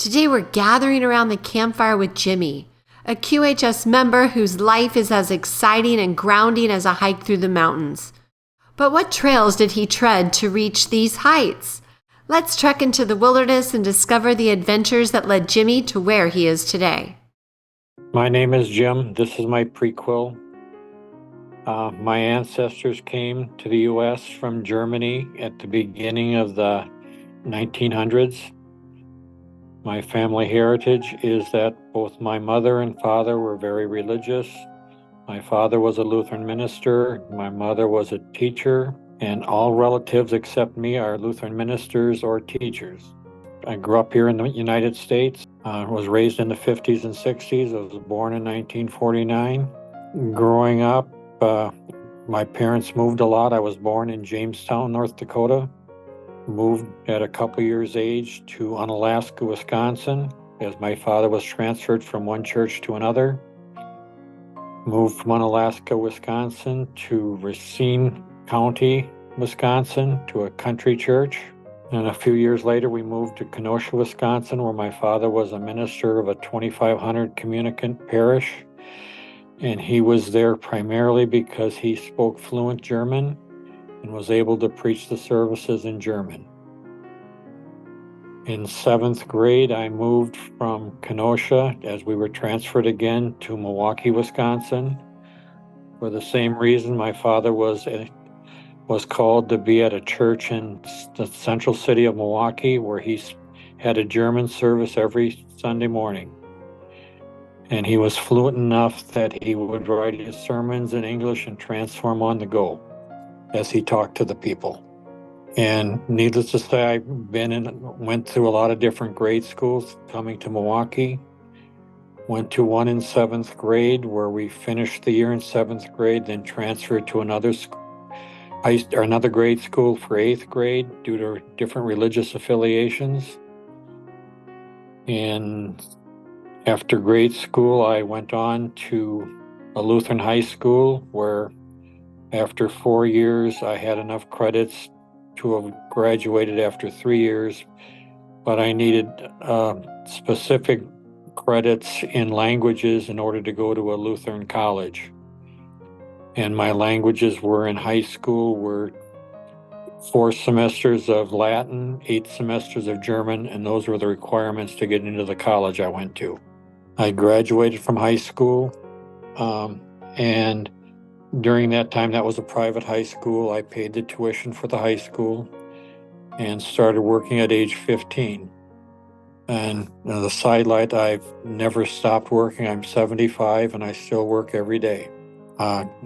Today we're gathering around the campfire with Jimmy, a QHS member whose life is as exciting and grounding as a hike through the mountains. But what trails did he tread to reach these heights? Let's trek into the wilderness and discover the adventures that led Jimmy to where he is today. My name is Jim. This is my prequel. My ancestors came to the U.S. from Germany at the beginning of the 1900s. My family heritage is that both my mother and father were very religious. My father was a Lutheran minister, my mother was a teacher, and all relatives except me are Lutheran ministers or teachers. I grew up here in the United States. Was raised in the 50s and 60s. I was born in 1949. Growing up, my parents moved a lot. I was born in Jamestown, North Dakota. Moved at a couple years age to Unalaska, Wisconsin, as my father was transferred from one church to another. Moved from Unalaska, Wisconsin to Racine County, Wisconsin, to a country church. And a few years later, we moved to Kenosha, Wisconsin, where my father was a minister of a 2,500 communicant parish. And he was there primarily because he spoke fluent German and was able to preach the services in German. In 7th grade, I moved from Kenosha as we were transferred again to Milwaukee, Wisconsin. For the same reason, my father was called to be at a church in the central city of Milwaukee, where he had a German service every Sunday morning. And he was fluent enough that he would write his sermons in English and transform on the go as he talked to the people. And needless to say, I went through a lot of different grade schools coming to Milwaukee. Went to one in 7th grade where we finished the year in 7th grade, then transferred to another grade school for 8th grade due to different religious affiliations. And after grade school, I went on to a Lutheran high school where after 4 years, I had enough credits to have graduated after 3 years, but I needed specific credits in languages in order to go to a Lutheran college. And my languages were in high school were 4 semesters of Latin, 8 semesters of German, and those were the requirements to get into the college I went to. I graduated from high school, and during that time, that was a private high school. I paid the tuition for the high school and started working at age 15. And the sidelight, I've never stopped working. I'm 75 and I still work every day.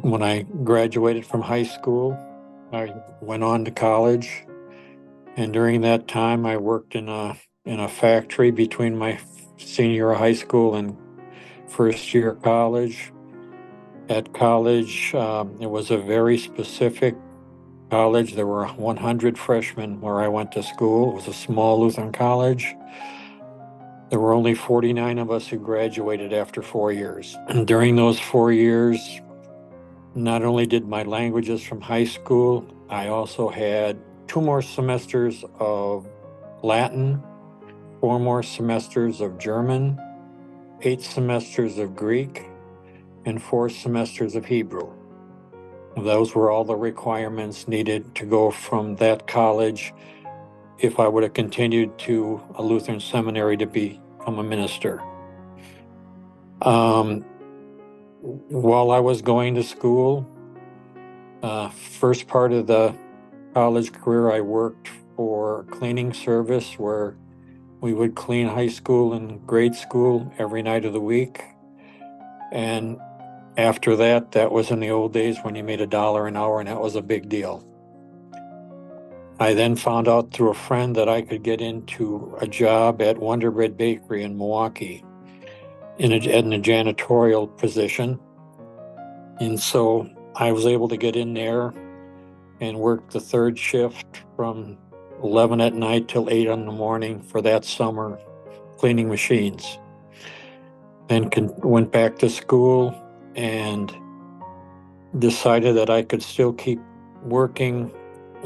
When I graduated from high school, I went on to college. And during that time, I worked in a factory between my senior year of high school and first year of college. At college, it was a very specific college. There were 100 freshmen where I went to school. It was a small Lutheran college. There were only 49 of us who graduated after 4 years. And during those 4 years, not only did my languages from high school, I also had 2 more semesters of Latin, 4 more semesters of German, 8 semesters of Greek, and 4 semesters of Hebrew. Those were all the requirements needed to go from that college if I would have continued to a Lutheran seminary to become a minister. While I was going to school, first part of the college career, I worked for a cleaning service where we would clean high school and grade school every night of the week. And after that, that was in the old days when you made $1 an hour, and that was a big deal. I then found out through a friend that I could get into a job at Wonder Bread Bakery in Milwaukee in a janitorial position. And so I was able to get in there and work the 3rd shift from 11 at night till 8 in the morning for that summer, cleaning machines. Then went back to school and decided that I could still keep working.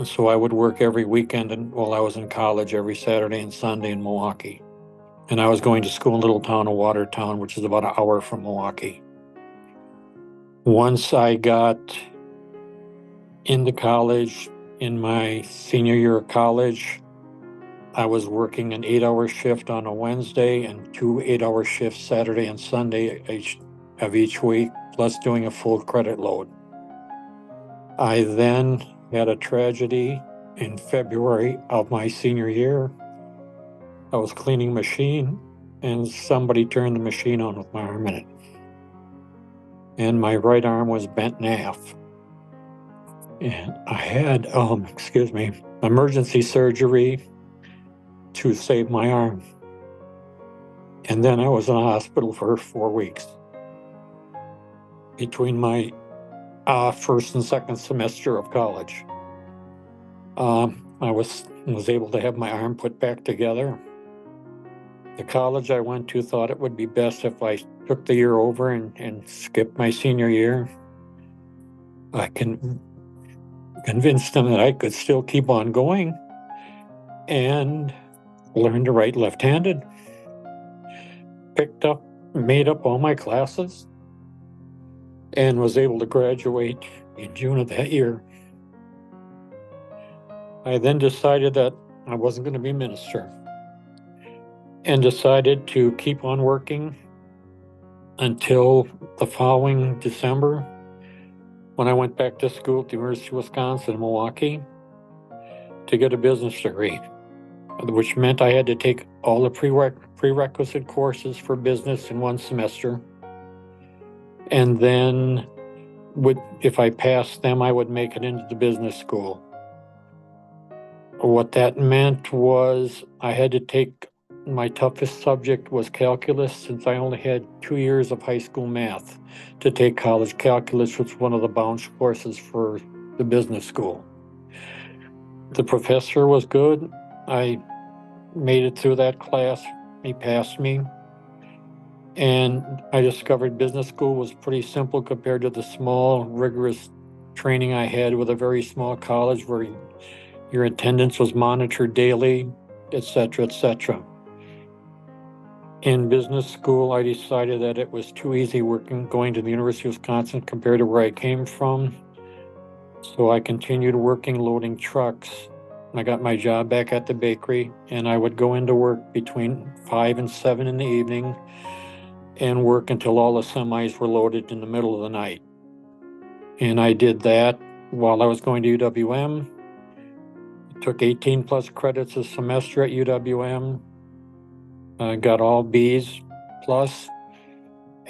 So I would work every weekend while I was in college, every Saturday and Sunday in Milwaukee. and I was going to school in a little town of Watertown, which is about an hour from Milwaukee. Once I got into college, in my senior year of college, I was working an 8-hour shift on a Wednesday and 2 8-hour shifts Saturday and Sunday each week, plus doing a full credit load. I then had a tragedy in February of my senior year. I was cleaning a machine and somebody turned the machine on with my arm in it. And my right arm was bent in half. And I had, emergency surgery to save my arm. And then I was in the hospital for 4 weeks. Between my first and second semester of college. I was able to have my arm put back together. The college I went to thought it would be best if I took the year over and skipped my senior year. I convinced them that I could still keep on going and learn to write left-handed. Made up all my classes, and was able to graduate in June of that year. I then decided that I wasn't going to be a minister, and decided to keep on working until the following December, when I went back to school at the University of Wisconsin in Milwaukee to get a business degree, which meant I had to take all the prerequisite courses for business in one semester. And then if I passed them, I would make it into the business school. What that meant was I had to take, my toughest subject was calculus, since I only had 2 years of high school math to take college calculus, which was one of the bound courses for the business school. The professor was good. I made it through that class. He passed me. And I discovered business school was pretty simple compared to the small, rigorous training I had with a very small college where your attendance was monitored daily, etc., etc. In business school, I decided that it was too easy going to the University of Wisconsin compared to where I came from. So I continued working loading trucks. I got my job back at the bakery, and I would go into work between 5 and 7 in the evening and work until all the semis were loaded in the middle of the night. And I did that while I was going to UWM. Took 18 plus credits a semester at UWM. Got all B's plus,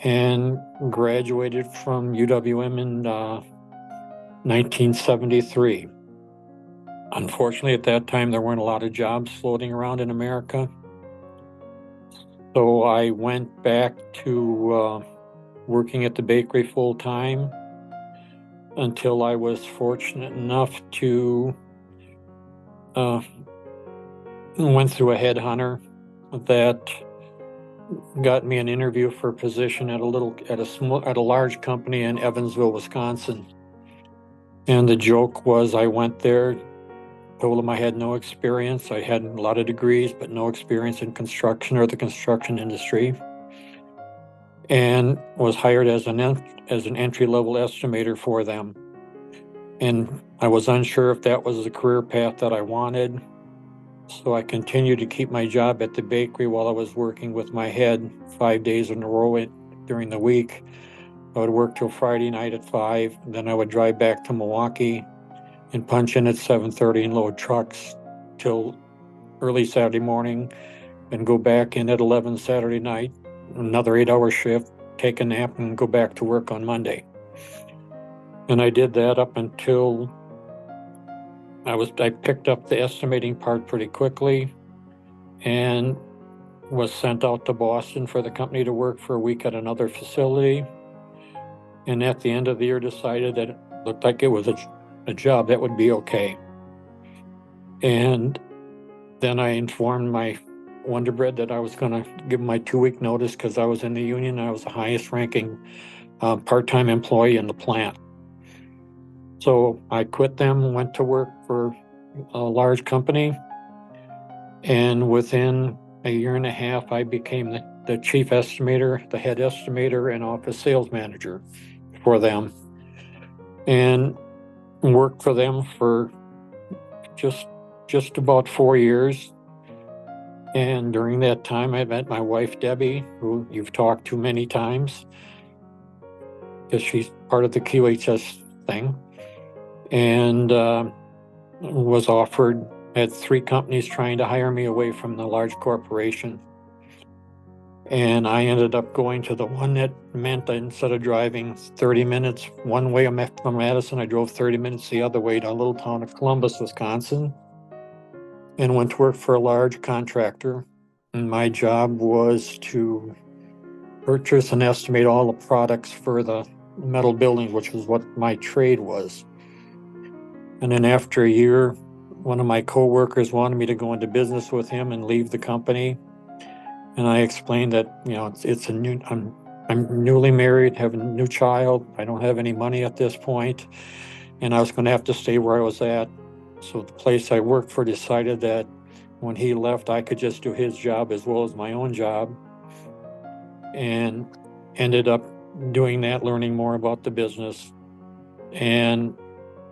and graduated from UWM in 1973. Unfortunately, at that time, there weren't a lot of jobs floating around in America. So I went back to working at the bakery full time until I was fortunate enough to went through a headhunter that got me an interview for a position at a large company in Evansville, Wisconsin. And the joke was, I went there, told them I had no experience. I had a lot of degrees, but no experience in construction or the construction industry, and was hired as an entry-level estimator for them. And I was unsure if that was the career path that I wanted. So I continued to keep my job at the bakery while I was working with my head 5 days in a row during the week. I would work till Friday night at 5, then I would drive back to Milwaukee and punch in at 7:30 and load trucks till early Saturday morning, and go back in at 11 Saturday night, another 8-hour shift, take a nap, and go back to work on Monday. And I did that up until I picked up the estimating part pretty quickly and was sent out to Boston for the company to work for a week at another facility. And at the end of the year, decided that it looked like it was a job that would be okay. And then I informed my Wonder Bread that I was going to give my 2-week notice because I was in the union. I was the highest ranking part-time employee in the plant. So I quit them, went to work for a large company, and within a year and a half, I became the chief estimator, the head estimator, and office sales manager for them, and worked for them for just about 4 years. And during that time, I met my wife, Debbie, who you've talked to many times, because she's part of the QHS thing, and was offered, had 3 companies trying to hire me away from the large corporation. And I ended up going to the one that meant that instead of driving 30 minutes one way from Madison, I drove 30 minutes the other way to a little town of Columbus, Wisconsin, and went to work for a large contractor. And my job was to purchase and estimate all the products for the metal building, which was what my trade was. And then after a year, one of my coworkers wanted me to go into business with him and leave the company. And I explained that, I'm newly married, have a new child. I don't have any money at this point, and I was going to have to stay where I was at. So the place I worked for decided that when he left, I could just do his job as well as my own job, and ended up doing that, learning more about the business. And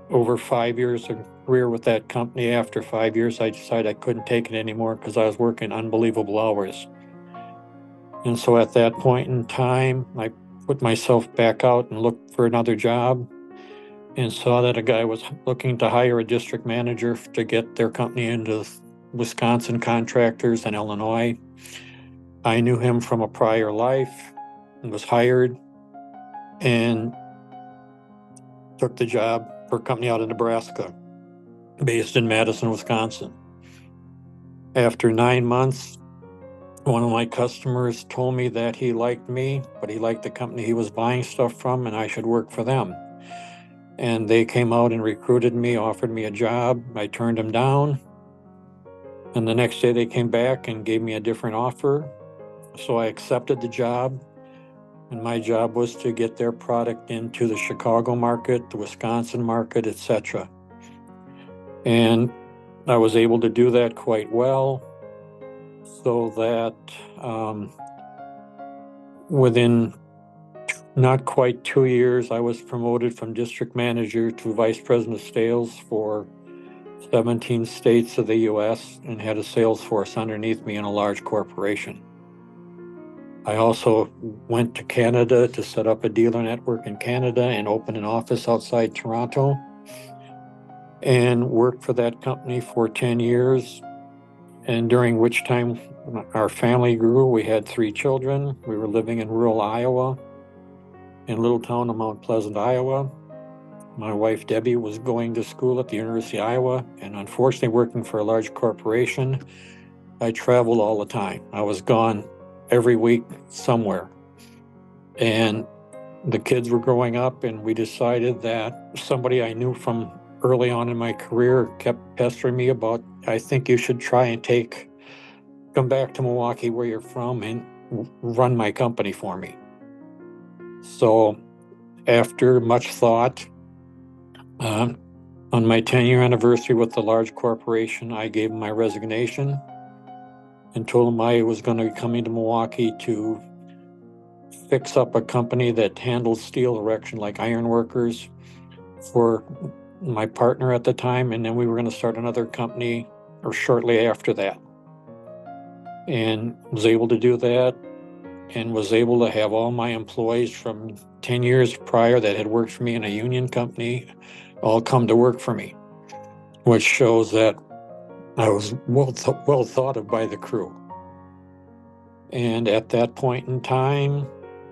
over 5 years of career with that company, after 5 years, I decided I couldn't take it anymore because I was working unbelievable hours. And so at that point in time, I put myself back out and looked for another job, and saw that a guy was looking to hire a district manager to get their company into Wisconsin contractors in Illinois. I knew him from a prior life and was hired and took the job for a company out of Nebraska, based in Madison, Wisconsin. After 9 months, one of my customers told me that he liked me, but he liked the company he was buying stuff from, and I should work for them. And they came out and recruited me, offered me a job. I turned them down. And the next day they came back and gave me a different offer. So I accepted the job. And my job was to get their product into the Chicago market, the Wisconsin market, etc. And I was able to do that quite well, so that within not quite 2 years, I was promoted from district manager to vice president of sales for 17 states of the U.S. and had a sales force underneath me in a large corporation. I also went to Canada to set up a dealer network in Canada and open an office outside Toronto, and worked for that company for 10 years. And during which time our family grew. We had 3 children. We were living in rural Iowa, in a little town of Mount Pleasant, Iowa. My wife, Debbie, was going to school at the University of Iowa, and unfortunately working for a large corporation, I traveled all the time. I was gone every week somewhere. And the kids were growing up, and we decided that somebody I knew from early on in my career kept pestering me about, I think you should try and come back to Milwaukee, where you're from, and run my company for me. So after much thought, on my 10-year anniversary with the large corporation, I gave them my resignation and told them I was going to be coming to Milwaukee to fix up a company that handles steel erection, like iron workers, for my partner at the time. And then we were going to start another company or shortly after that. And was able to do that, and was able to have all my employees from 10 years prior that had worked for me in a union company all come to work for me, which shows that I was well thought of by the crew. And at that point in time,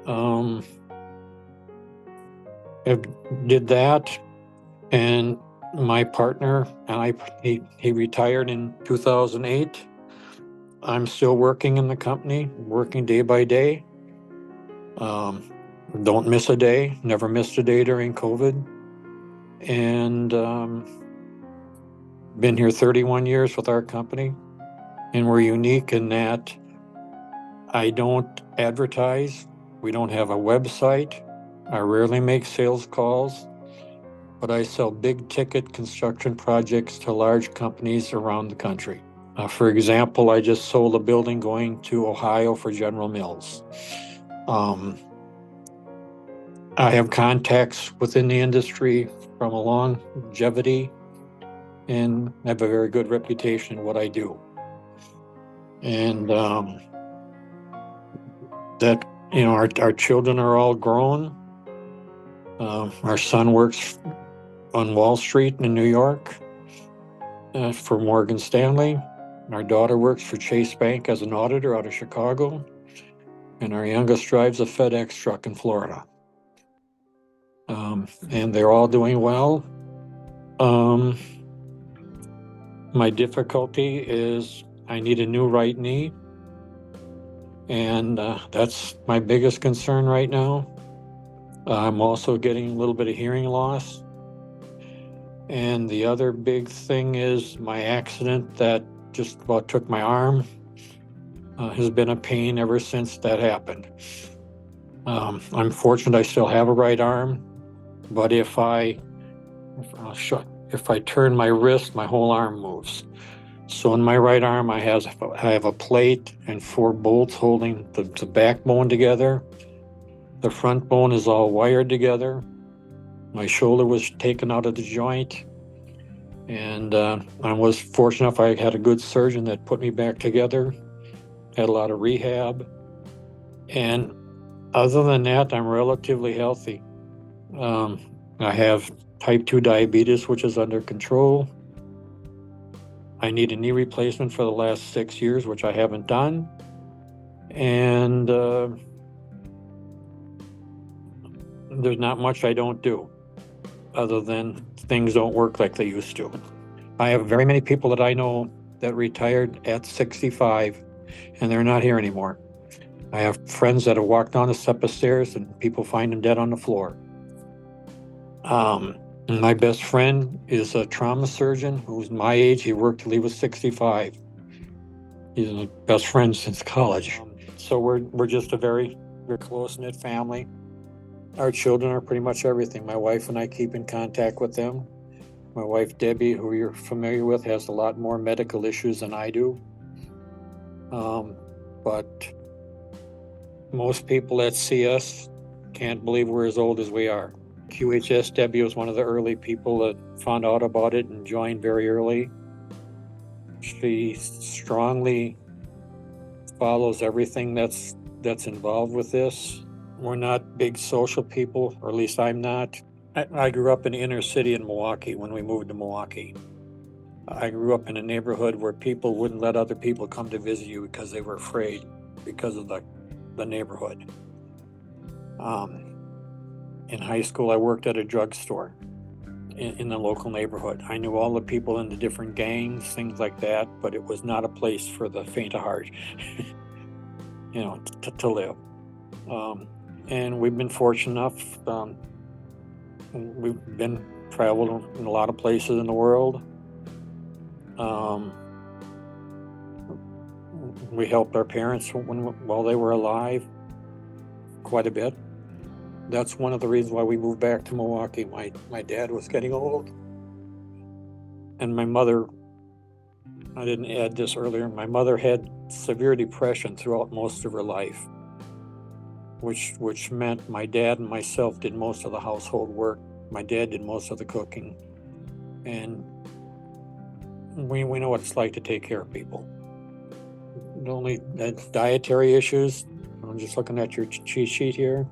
I did that, and my partner and he retired in 2008. I'm still working in the company, working day by day. Don't miss a day, never missed a day during COVID. And been here 31 years with our company. And we're unique in that I don't advertise. We don't have a website. I rarely make sales calls, but I sell big ticket construction projects to large companies around the country. For example, I just sold a building going to Ohio for General Mills. I have contacts within the industry from a longevity, and I have a very good reputation in what I do. And that, our children are all grown. Our son works on Wall Street in New York for Morgan Stanley. Our daughter works for Chase Bank as an auditor out of Chicago. And our youngest drives a FedEx truck in Florida. And they're all doing well. My difficulty is I need a new right knee. And that's my biggest concern right now. I'm also getting a little bit of hearing loss. And the other big thing is my accident that just about took my arm has been a pain ever since that happened. I'm fortunate I still have a right arm, but if I turn my wrist, my whole arm moves. So in my right arm, I have a plate and 4 bolts holding the backbone together. The front bone is all wired together. My shoulder was taken out of the joint. And I was fortunate enough I had a good surgeon that put me back together, had a lot of rehab. And other than that, I'm relatively healthy. I have type 2 diabetes, which is under control. I need a knee replacement for the last 6 years, which I haven't done. And there's not much I don't do other than things don't work like they used to. I have very many people that I know that retired at 65 and they're not here anymore. I have friends that have walked down a step of stairs and people find them dead on the floor. My best friend is a trauma surgeon who's my age. He worked till he was 65. He's my best friend since college. So we're just a very, very close-knit family. Our children are pretty much everything. My wife and I keep in contact with them. My wife, Debbie, who you're familiar with, has a lot more medical issues than I do. But most people that see us can't believe we're as old as we are. QHS Debbie was one of the early people that found out about it and joined very early. She strongly follows everything that's involved with this. We're not big social people, or at least I'm not. I grew up in the inner city in Milwaukee when we moved to Milwaukee. I grew up in a neighborhood where people wouldn't let other people come to visit you because they were afraid because of the neighborhood. In high school, I worked at a drugstore in the local neighborhood. I knew all the people in the different gangs, things like that, but it was not a place for the faint of heart, to live. And we've been fortunate enough. We've been traveled in a lot of places in the world. We helped our parents while they were alive quite a bit. That's one of the reasons why we moved back to Milwaukee. My dad was getting old. And my mother, I didn't add this earlier, my mother had severe depression throughout most of her life, which meant my dad and myself did most of the household work. My dad did most of the cooking. And we know what it's like to take care of people. The only dietary issues, I'm just looking at your cheat sheet here.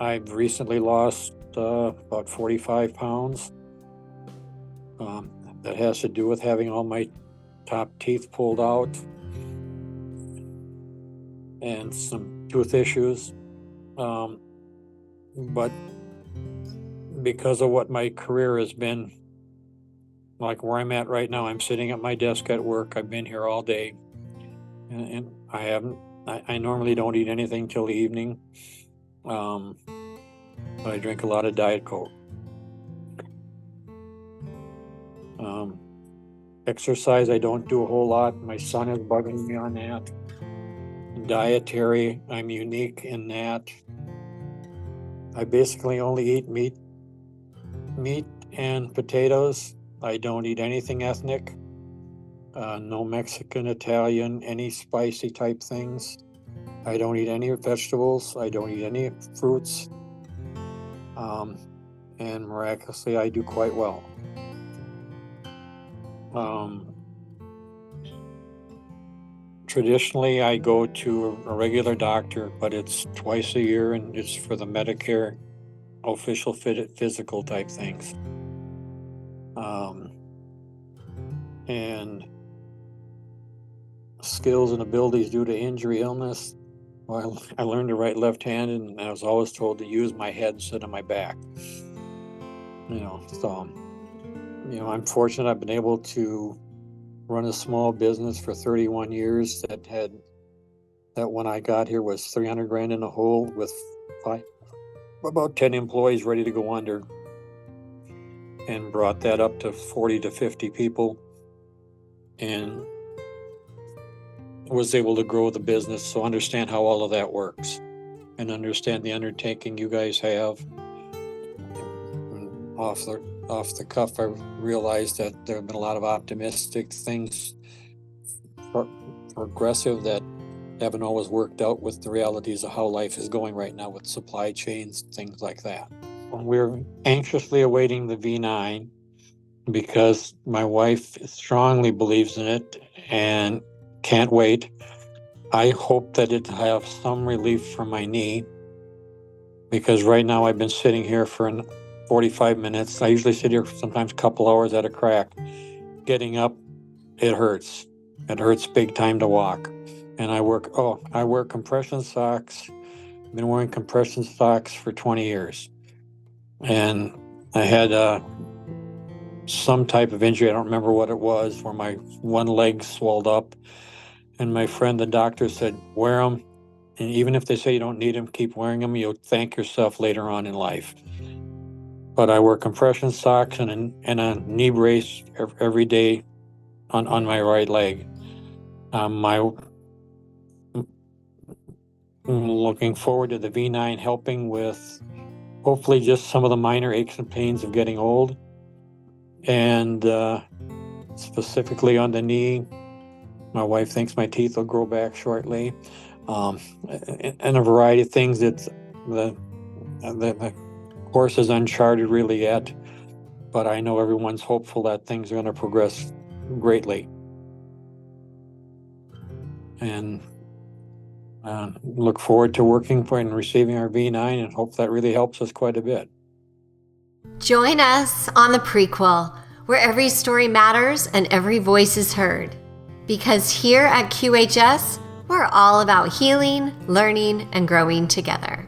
I've recently lost about 45 pounds. That has to do with having all my top teeth pulled out and some tooth issues. But because of what my career has been, like where I'm at right now, I'm sitting at my desk at work. I've been here all day, and I normally don't eat anything till the evening. But I drink a lot of Diet Coke. Exercise, I don't do a whole lot. My son is bugging me on that. Dietary, I'm unique in that I basically only eat meat and potatoes. I don't eat anything ethnic. no Mexican, Italian, any spicy type things. I don't eat any vegetables. I don't eat any fruits. And miraculously, I do quite well. Traditionally, I go to a regular doctor, but it's twice a year, and it's for the Medicare official physical type things. And skills and abilities due to injury, illness. Well, I learned to write left-handed, and I was always told to use my head instead of my back. So, I'm fortunate I've been able to run a small business for 31 years that when I got here was 300 grand in the hole with about 10 employees ready to go under, and brought that up to 40 to 50 people, and was able to grow the business. So understand how all of that works, and understand the undertaking you guys have. And off the cuff, I realized that there have been a lot of optimistic things, progressive, that haven't always worked out with the realities of how life is going right now with supply chains, things like that. We're anxiously awaiting the V9 because my wife strongly believes in it and can't wait. I hope that it have some relief for my knee, because right now I've been sitting here for 45 minutes. I usually sit here for sometimes a couple hours at a crack. Getting up, it hurts. It hurts big time to walk. And I wear compression socks. I've been wearing compression socks for 20 years. And I had some type of injury, I don't remember what it was, where my one leg swelled up. And my friend, the doctor, said, wear them. And even if they say you don't need them, keep wearing them. You'll thank yourself later on in life. But I wear compression socks and a knee brace every day on my right leg. I'm looking forward to the V9 helping with hopefully just some of the minor aches and pains of getting old. And specifically on the knee, my wife thinks my teeth will grow back shortly. And a variety of things. It's the course is uncharted really yet, but I know everyone's hopeful that things are going to progress greatly. And look forward to working for and receiving our V9, and hope that really helps us quite a bit. Join us on the Prequel, where every story matters and every voice is heard. Because here at QHS, we're all about healing, learning, and growing together.